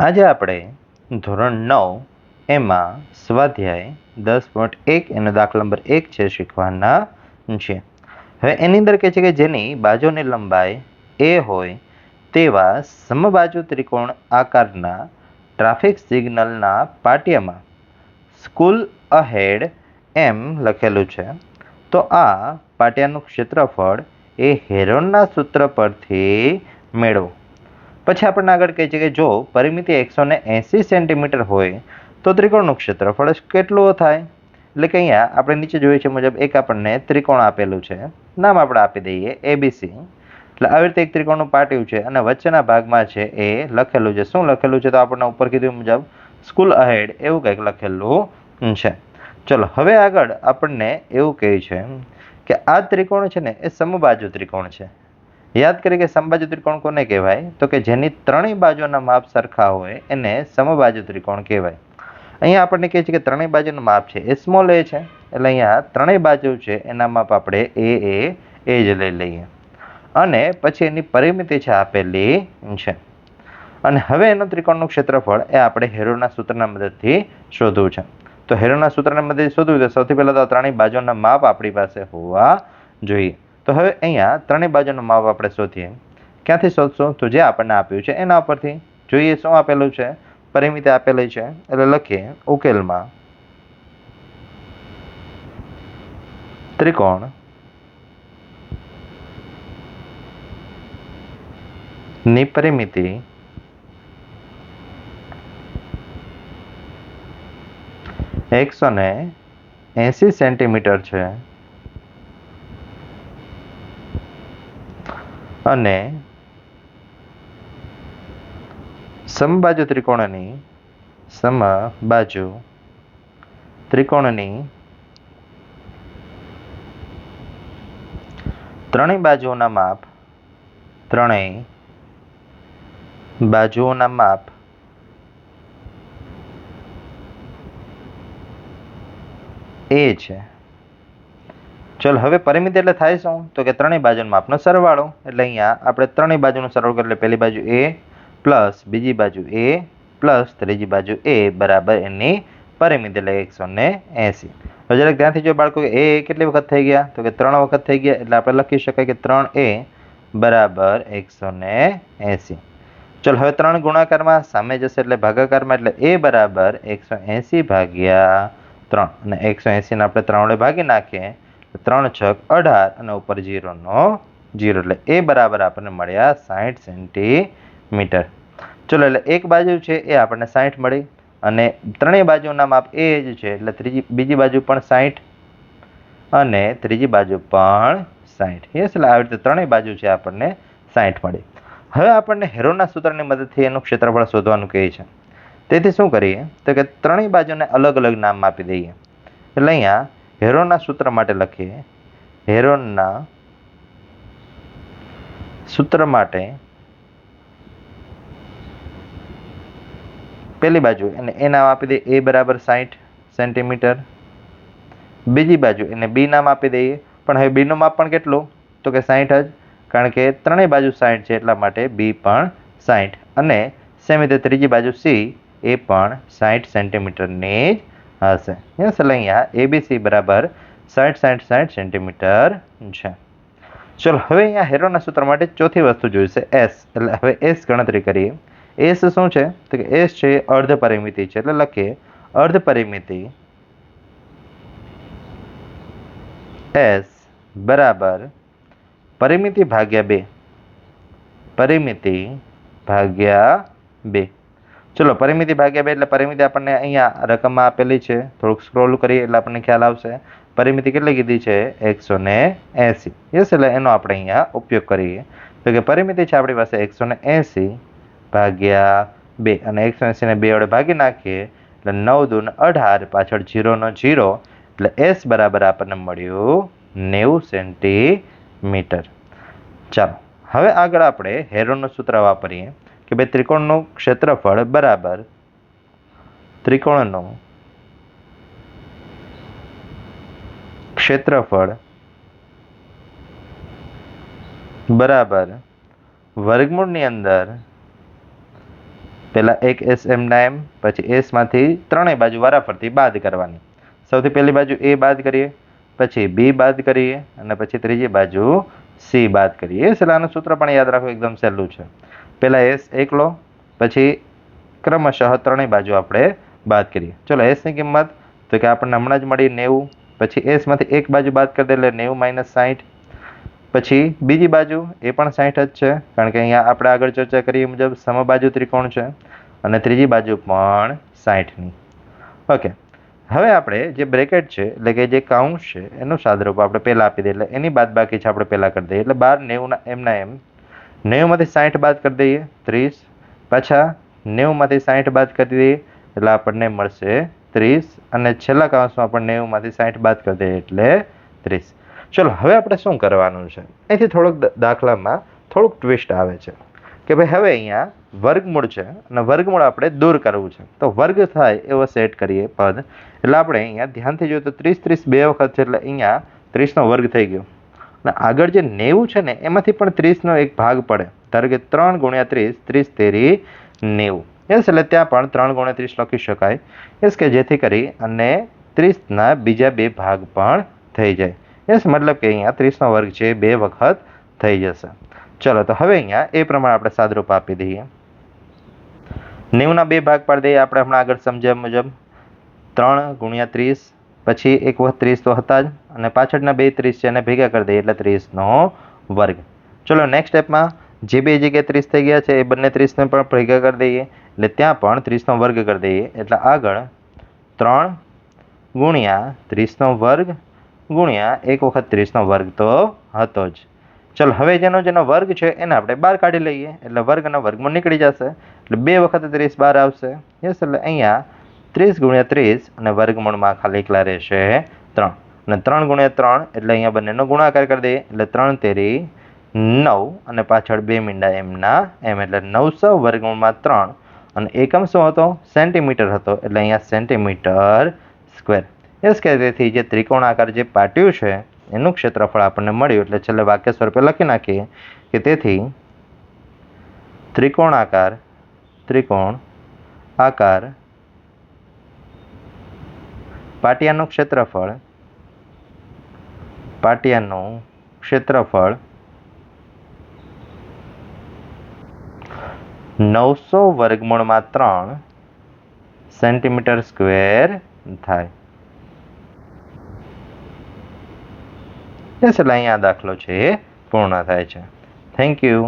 આજે આપણે ધોરણ 9 એમાં સ્વાધ્યાય 10.1 એનો દાખલા નંબર 1 છે શીખવાના છે. હવે એની અંદર કહે છે કે જેની બાજુની લંબાઈ a હોય તેવા સમબાજુ ત્રિકોણ આકારના ટ્રાફિક સિગ્નલના પાટિયામાં સ્કૂલ અહેડ એમ લખેલું છે. તો આ પાટિયાનું ક્ષેત્રફળ એ હેરોનના સૂત્ર પરથી મેળવો. પછી આપણને આગળ કહે છે કે જો પરિમિતિ 180 સેન્ટીમીટર હોય તો ત્રિકોણનું ક્ષેત્રફળ કેટલું થાય? એટલે કે અહીંયા આપણે નીચે જોઈએ છે મુજબ એક આપણને ત્રિકોણ આપેલું છે, નામ આપણે આપી દઈએ ABC. એટલે આવી રીતે એક ત્રિકોણનું પાટિયું છે અને વચ્ચેના ભાગમાં છે એ લખેલું છે. શું લખેલું છે? તો આપણને ઉપર કીધું મુજબ સ્કૂલ અહેડ એવું કંઈક લખેલું છે. ચલો હવે આગળ આપણને એવું કહે છે કે આ ત્રિકોણ છે ને એ સમબાજુ ત્રિકોણ છે. યાદ કરીએ કે સમબાજુ ત્રિકોણ કોને કહેવાય? તો કે જેની ત્રણેય બાજુના માપ સરખા હોય એને સમબાજુ ત્રિકોણ કહેવાય. અહીંયા આપણને કહે છે કે ત્રણેય બાજુનું માપ છે એ સ્મોલ a છે. એટલે અહીંયા ત્રણેય બાજુ છે એના માપ આપણે એ જ લઈ લઈએ અને પછી એની પરિમિતિ છે આપેલી છે. અને હવે એનું ત્રિકોણનું ક્ષેત્રફળ એ આપણે હેરોના સૂત્રના મદદથી શોધવું છે. તો હેરોના સૂત્રના મદદથી શોધવું છે સૌથી પહેલા તો ત્રણેય બાજુના માપ આપણી પાસે હોવા જોઈએ. તો હવે અહીંયા ત્રણેય બાજુનું માપ આપણે શોધીએ. ક્યાંથી શોધશું? તો જે આપણને આપ્યું છે એના ઉપરથી. જોઈએ શું આપેલું છે, પરિમિતિ આપેલી છે એટલે લખીએ ઉકેલમાં ત્રિકોણ ની પરિમિતિ 180 સેન્ટીમીટર છે અને સમબાજુ ત્રિકોણની ત્રણેય બાજુઓના માપ એ છે. ચલો હવે પરિમિતિ એટલે થાય શું? તો કે ત્રણેય બાજુના માપનો સરવાળો. એટલે અહીંયા આપણે ત્રણેય બાજુનો સરવાળો કરીએ એટલે પહેલી બાજુ a પ્લસ બીજી બાજુ a પ્લસ ત્રીજી બાજુ a બરાબર એની પરિમિતિ એટલે 180. હવે જરાક ધ્યાનથી જો બાળકો એ કેટલી વખત થઈ ગયા? તો કે 3 વખત થઈ ગયા. એટલે આપણે લખી શકાય કે 3a બરાબર 180. ચલો હવે 3 ગુણાકારમાં સામે જશે એટલે ભાગાકારમાં. એટલે a બરાબર 180 ભાગ્યા 3 અને 180 ને આપણે 3 વડે ભાગી નાખીએ 3 છક 18 અને ઉપર 0 નો 0 એટલે એ બરાબર આપણને મળ્યા 60 સેન્ટીમીટર. ચલો એટલે એક બાજુ છે એ આપણને 60 મળી અને ત્રણેય બાજુના માપ એ જ છે એટલે બીજી બાજુ પણ 60 અને ત્રીજી બાજુ પણ 60. યસ, એટલે આવી રીતે ત્રણેય બાજુ છે આપણને 60 મળી. હવે આપણને હેરોના સૂત્રની મદદથી એનું ક્ષેત્રફળ શોધવાનું કહે છે. તેથી શું કરીએ? તો કે ત્રણેય બાજુને અલગ અલગ નામ આપી દઈએ. એટલે અહીંયા હેરોના સૂત્ર માટે લખીએ હેરોના સૂત્ર માટે પહેલી બાજુ એ નામ આપી દઈએ a બરાબર 60 સેન્ટીમીટર. બીજી બાજુ એને b નામ આપી દઈએ. પણ હવે b નું માપ પણ કેટલું? તો કે 60 જ, કારણ કે ત્રણેય બાજુ 60 છે એટલા માટે b પણ 60 અને સેમ રીતે ત્રીજી બાજુ c એ પણ 60 સેન્ટીમીટરની જ હશે. યસ, એટલે અહીંયા abc બરાબર 60 સેન્ટીમીટર છે. ચલો હવે અહીંયા હેરોના સૂત્ર માટે ચોથી વસ્તુ જોઈશે s. એટલે હવે s ગણતરી કરીએ. s શું છે? તો કે s છે અર્ધ પરિમિતિ છે. એટલે લખીએ અર્ધ પરિમિતિ s બરાબર પરિમિતિ ભાગ્યા 2. ચલો પરિમિતિ ભાગ્યા 2 એટલે પરિમિતિ આપણને અહીંયા રકમમાં આપેલી છે. થોડુંક સ્ક્રોલ કરીએ એટલે આપણને ખ્યાલ આવશે. પરિમિતિ કેટલી કીધી છે? 180. યસ, એટલે એનો આપણે અહીંયા ઉપયોગ કરીએ. તો કે પરિમિતિ છે આપણી પાસે 180 ભાગ્યા 2 અને 180 ને 2 વડે ભાગી નાખીએ એટલે 9 દૂ 18 પાછળ 0 નો 0 એટલે s બરાબર આપણને મળ્યું 90 સેન્ટીમીટર. ચાલો હવે આગળ આપણે હેરોનું સૂત્ર વાપરીએ કે ભાઈ ત્રિકોણનું ક્ષેત્રફળ બરાબર ત્રિકોણનું ક્ષેત્રફળ બરાબર વર્ગમૂળની અંદર પહેલાં એક એસ એમના એમ, પછી એસમાંથી ત્રણેય બાજુ વારાફરતી બાદ કરવાની. સૌથી પહેલી બાજુ એ બાદ કરીએ, પછી બી બાદ કરીએ અને પછી ત્રીજી બાજુ સી બાદ કરીએ. એટલે આનું સૂત્ર પણ યાદ રાખો, એકદમ સહેલું છે. પહેલાં એસ એકલો, પછી ક્રમશઃ ત્રણેય બાજુ આપણે બાદ કરીએ. ચલો એસની કિંમત તો કે આપણને હમણાં જ મળી 90, પછી એસમાંથી એક બાજુ બાદ કરી દે એટલે 90 - 60, પછી બીજી બાજુ એ પણ 60 જ છે, કારણ કે અહીંયા આપણે આગળ ચર્ચા કરી એ મુજબ સમબાજુ ત્રિકોણ છે, અને ત્રીજી બાજુ પણ 60ની. ઓકે, હવે આપણે જે બ્રેકેટ છે એટલે કે જે કાઉન્સ છે એનું સાદરૂપ આપણે પહેલાં આપી દઈએ, એટલે એની બાદબાકી છે આપણે પહેલાં કરી દઈએ. એટલે 12 90 એમના એમ, 90માંથી 60 બાદ કરી દઈએ 30, પાછા 90માંથી 60 બાદ કરી દઈએ એટલે આપણને મળશે 30, અને છેલ્લા કાઉન્સમાં પણ 90માંથી 60 બાદ કરી દઈએ એટલે 30. ચલો હવે આપણે શું કરવાનું છે, અહીંથી થોડોક દાખલામાં થોડુંક ટ્વિસ્ટ આવે છે કે ભાઈ હવે અહીંયા વર્ગમૂળ છે અને વર્ગમૂળ આપણે દૂર કરવું છે. તો વર્ગ થાય એવો સેટ કરીએ પદ. એટલે આપણે અહીંયા ધ્યાનથી જોઈએ તો 30 30 બે વખત છે, એટલે અહીંયા 30નો વર્ગ થઈ ગયો. અને આગળ જે 90 છે ને એમાંથી પણ 30નો એક ભાગ પડે. ધારો કે 3 × 30, 30 તેરી 90. યસ, એટલે ત્યાં પણ 3 × 30 લખી શકાય. યસ, કે જેથી કરી અને 30ના બીજા બે ભાગ પણ થઈ જાય. યસ, મતલબ કે અહીંયા 30નો વર્ગ છે બે વખત થઈ જશે. ચલો તો હવે અહીંયા એ પ્રમાણે આપણે સાદરૂપ આપી દઈએ. 90ના બે ભાગ પાડી દઈએ આપણે હમણાં આગળ સમજ્યા મુજબ. 3 × 30, પછી એક વખત 30 તો હતા જ, અને પાછળના બે 30 છે એને ભેગા કરી દઈએ એટલે 30નો વર્ગ. ચલો નેક્સ્ટ સ્ટેપમાં જે બે જગ્યાએ 30 થઈ ગયા છે એ બંને 30ને પણ ભેગા કરી દઈએ, એટલે ત્યાં પણ 30નો વર્ગ કરી દઈએ. એટલે આગળ 3 × 30નો વર્ગ ગુણ્યા એક વખત 30નો વર્ગ તો હતો જ. ચલો હવે જેનો વર્ગ છે એને આપણે બહાર કાઢી લઈએ, એટલે વર્ગ અને વર્ગમૂળ નીકળી જશે, એટલે બે વખત 30 બહાર આવશે. યસ, એટલે અહીંયા 30 × 30 અને વર્ગમૂળમાં ખાલી એકલા રહેશે 3, અને 3 × 3 એટલે અહીંયા બંનેનો ગુણાકાર કરી દઈએ, એટલે 3 તેરી 9 અને પાછળ બે મીંડા એમના એમ, એટલે 900 વર્ગમૂળમાં 3, અને એકમ શું હતો? સેન્ટીમીટર હતો, એટલે અહીંયા સેન્ટીમીટર સ્ક્વેર. યસ, કે તેથી જે ત્રિકોણાકાર જે પાટ્યું છે એનું ક્ષેત્રફળ આપણને મળ્યું. એટલે છેલ્લે વાક્ય સ્વરૂપે લખી નાખીએ કે તેથી ત્રિકોણ આકાર પાટિયાનું ક્ષેત્રફળ 900 વર્ગમૂળમાં 3 સેન્ટીમીટર સ્ક્વેર થાય. એટલે અહીંયા દાખલો છે એ પૂર્ણ થાય છે. Thank you.